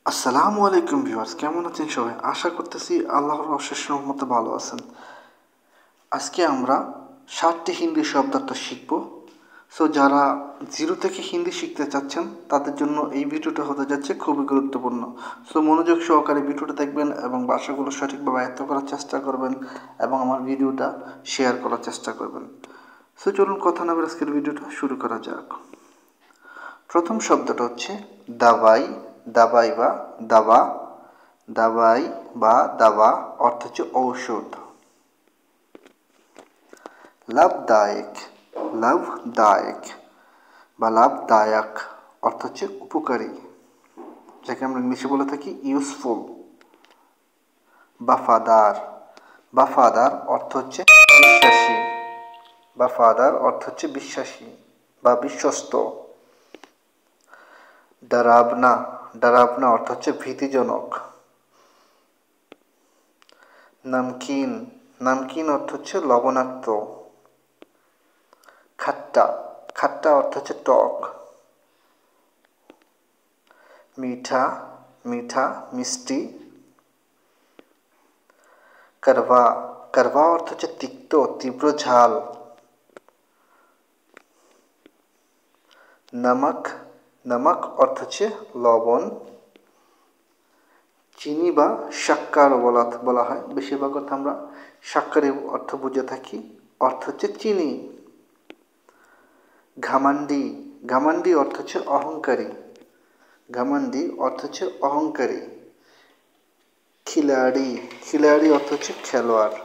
আসসালামু আলাইকুম ভিউয়ার্স, কেমন আছেন সবাই? আশা করতেছি আল্লাহর অশেষ রহমতে ভালো আছেন। আজকে আমরা 7টি হিন্দি শব্দার্থ শিখব। যারা জিরো থেকে হিন্দি শিখতে চাচ্ছেন তাদের জন্য এই ভিডিওটা হতে যাচ্ছে খুবই গুরুত্বপূর্ণ। মনোযোগ সহকারে ভিডিওটা দেখবেন এবং ভাষাগুলো সঠিকভাবে আয়ত্ত করার চেষ্টা করবেন এবং আমার ভিডিওটা শেয়ার করার চেষ্টা করবেন। চলুন কথা না বলে আজকের ভিডিওটা শুরু করা যাক। প্রথম শব্দটা হচ্ছে দাবাই। দাবাই বা দাবা। দাবাই বা দাবা অর্থ হচ্ছে ঔষধ। লাভদায়ক। লাভদায়ক বা লাভদায়ক অর্থ হচ্ছে উপকারী, যাকে আমরা ইংলিশে বলে থাকি ইউজফুল। বাফাদার। বাফাদার অর্থ হচ্ছে বিশ্বাসী। বাফাদার অর্থ হচ্ছে বিশ্বাসী বা বিশ্বস্ত। ডরাবনা। ডরাবনা অর্থ হচ্ছে ভীতিজনক। নমকিন। নমকিন অর্থ হচ্ছে লবণাক্ত। খাট্টা। খাট্টা অর্থ হচ্ছে টক। মিঠা। মিঠা মিষ্টি। করভা। করভা অর্থ হচ্ছে তিক্ত, তীব্র ঝাল। নমক। নমক অর্থ হচ্ছে লবণ। চিনি বা শক্কর বলা হয়, বেশিরভাগ অর্থ আমরা শক্করের অর্থ বুঝে থাকি, অর্থ হচ্ছে চিনি। ঘামান্ডি। ঘামান্ডি অর্থ হচ্ছে অহংকারী। ঘামান্ডি অর্থ হচ্ছে অহংকারী। খিলাড়ি। খিলাড়ি অর্থ হচ্ছে খেলোয়াড়।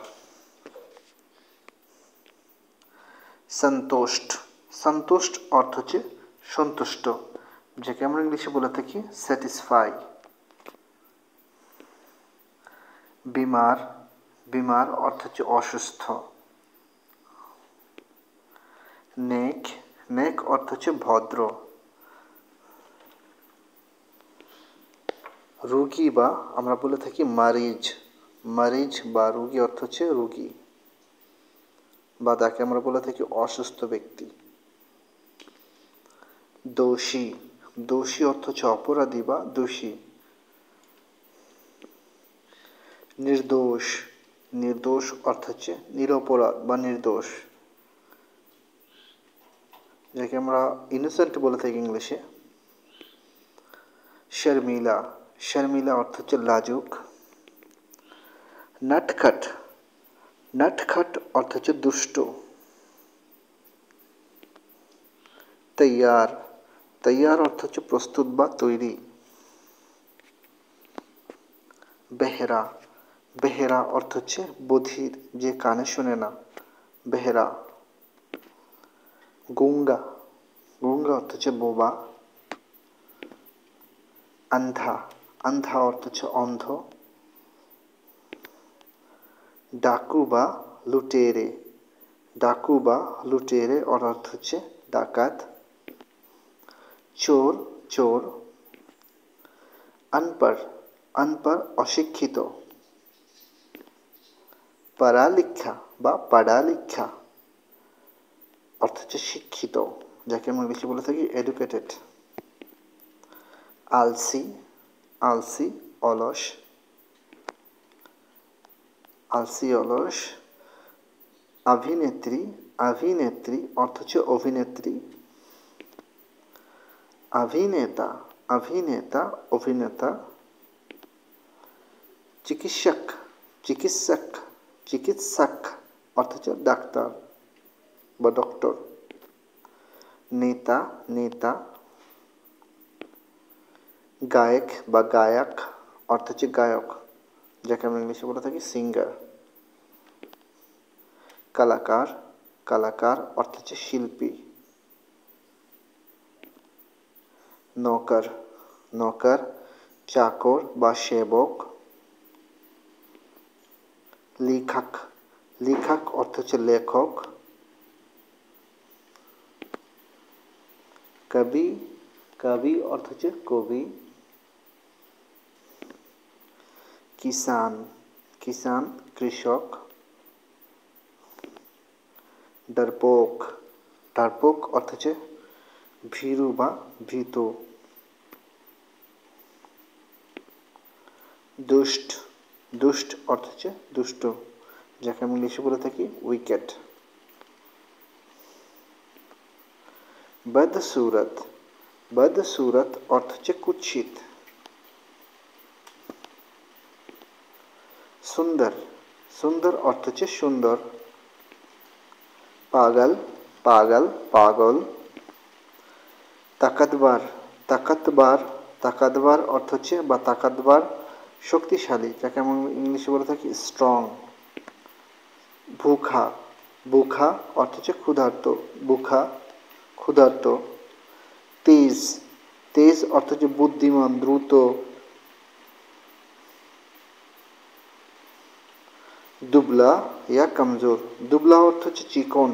সন্তুষ্ট। সন্তুষ্ট অর্থ হচ্ছে সন্তুষ্ট, যাকে আমরা ইংলিশে বলে থাকি স্যাটিসফাই। বিমার। বিমার অর্থ হচ্ছে অসুস্থ। নেক। নেক অর্থ হচ্ছে ভদ্র। রুগী বা আমরা বলে থাকি মারিজ। মারিজ বা রুগী অর্থ হচ্ছে রুগী বা তাকে আমরা বলে থাকি অসুস্থ ব্যক্তি। দোষী। দোষী অর্থ হচ্ছে অপরাধী বা দোষী। নির্দোষ। নির্দোষ অর্থ হচ্ছে নিরপরাধ বা নির্দোষ, যাকে আমরা ইনোসেন্ট বলে থাকি ইংলিশে। শর্মিলা। শর্মিলা অর্থ হচ্ছে লাজুক। নটখট। নটখট অর্থ হচ্ছে দুষ্ট। তৈয়ার। তৈয়ার অর্থ হচ্ছে প্রস্তুত বা তৈরি। বেহেরা। বেহেরা অর্থ হচ্ছে বধির, যে কানে শোনে না, বেহেরা। গুঙ্গা। গুঙ্গা অর্থ হচ্ছে বোবা। আন্ধা। আন্ধা অর্থ হচ্ছে অন্ধ। ডাকু বা লুটেরে। ডাকু বা লুটেরে অর্থ হচ্ছে ডাকাত। চোর। চোর। আনপড়। আনপড় অশিক্ষিত। পড়ালিখা বা পড়ালিখা অর্থ হচ্ছে শিক্ষিত, যাকে আমরা ইংলিশে বলে থাকি এডুকেটেড। আলসি। আলসি অলস। আলসি অলস। অভিনেত্রী। অভিনেত্রী অর্থ হচ্ছে অভিনেত্রী। অভিনেতা। অভিনেতা অভিনেতা। চিকিৎসক। চিকিৎসক। চিকিৎসক অর্থ হচ্ছে ডাক্তার বা ডক্টর। নেতা। নেতা। গায়ক বা গায়ক অর্থ হচ্ছে গায়ক, যাকে আমরা ইংলিশে বলে থাকি সিঙ্গার। কলাকার। কলাকার অর্থ হচ্ছে শিল্পী। নৌকর। নৌকর চাকর বা সেবক। লেখক। লেখক অর্থ হচ্ছে লেখক। কবি। কবি অর্থ হচ্ছে কবি। কিষান। কিষান কৃষক। ডরপোক। ডরপোক অর্থ হচ্ছে ভীরু বা ভীতু। দুষ্ট, দুষ্ট অর্থ হচ্ছে দুষ্ট, যাকে আমি ইংলিশে বলে থাকি উইকেট। বদসুরত, বদসুরত অর্থ হচ্ছে কুৎসিত। সুন্দর, সুন্দর অর্থ হচ্ছে সুন্দর। পাগল, পাগল, পাগল। তাকতবার, তাকতবার, তাকতবার অর্থ হচ্ছে বা তাকতবার শক্তিশালী, যাকে আমরা ইংলিশে বলে থাকি স্ট্রং। ভুখা, ভুখা অর্থ হচ্ছে ক্ষুধার্ত, ভুখা ক্ষুধার্ত। তেজ, তেজ অর্থ হচ্ছে বুদ্ধিমান, দ্রুত। দুবলা ইয়া কমজোর, দুবলা অর্থ হচ্ছে চিকন,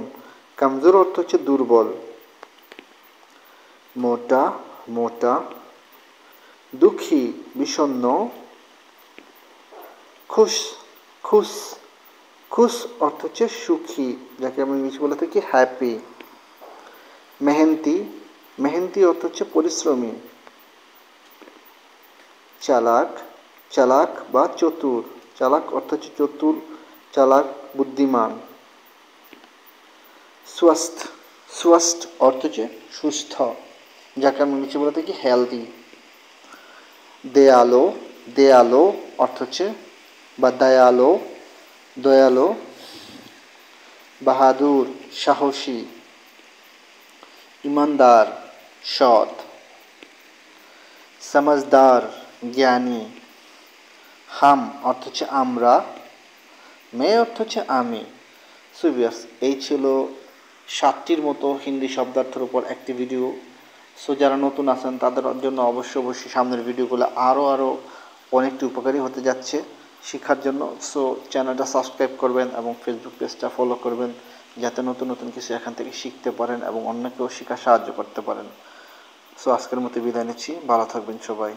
কমজোর অর্থ হচ্ছে দুর্বল। মোটা, মোটা। দুঃখী, বিষণ্ণ। খুশ, খুশ, খুশ অর্থ হচ্ছে সুখী, যাকে আমরা ইংলিশে বলে থাকি হ্যাপি। মেহেনতি, মেহেনতি অর্থ হচ্ছে পরিশ্রমী। চালাক, চালাক বা চতুর, চালাক অর্থ হচ্ছে চতুর, চালাক বুদ্ধিমান। স্वस्थ, স্वस्थ অর্থ হচ্ছে সুস্থ, যাকে আমরা ইংলিশে বলে থাকি হেলদি। দেয়ালো, দেয়ালো অর্থ হচ্ছে বা দয়ালো, দয়ালো। বাহাদুর, সাহসী। ইমানদার, সৎ। সমঝদার, জ্ঞানী। হাম অর্থ হচ্ছে আমরা, মে অর্থ হচ্ছে আমি। সো ভিউয়ার্স, এই ছিল 7টির মতো হিন্দি শব্দার্থের উপর একটি ভিডিও। সো যারা নতুন আছেন তাদের জন্য অবশ্যই সামনের ভিডিওগুলো আরও অনেকটি উপকারী হতে যাচ্ছে শিক্ষার জন্য। সো চ্যানেলটা সাবস্ক্রাইব করবেন এবং ফেসবুক পেজটা ফলো করবেন, যাতে নতুন নতুন কিছু এখান থেকে শিখতে পারেন এবং অন্যকেও শেখার সাহায্য করতে পারেন। সো আজকের মতো বিদায় নিচ্ছি, ভালো থাকবেন সবাই।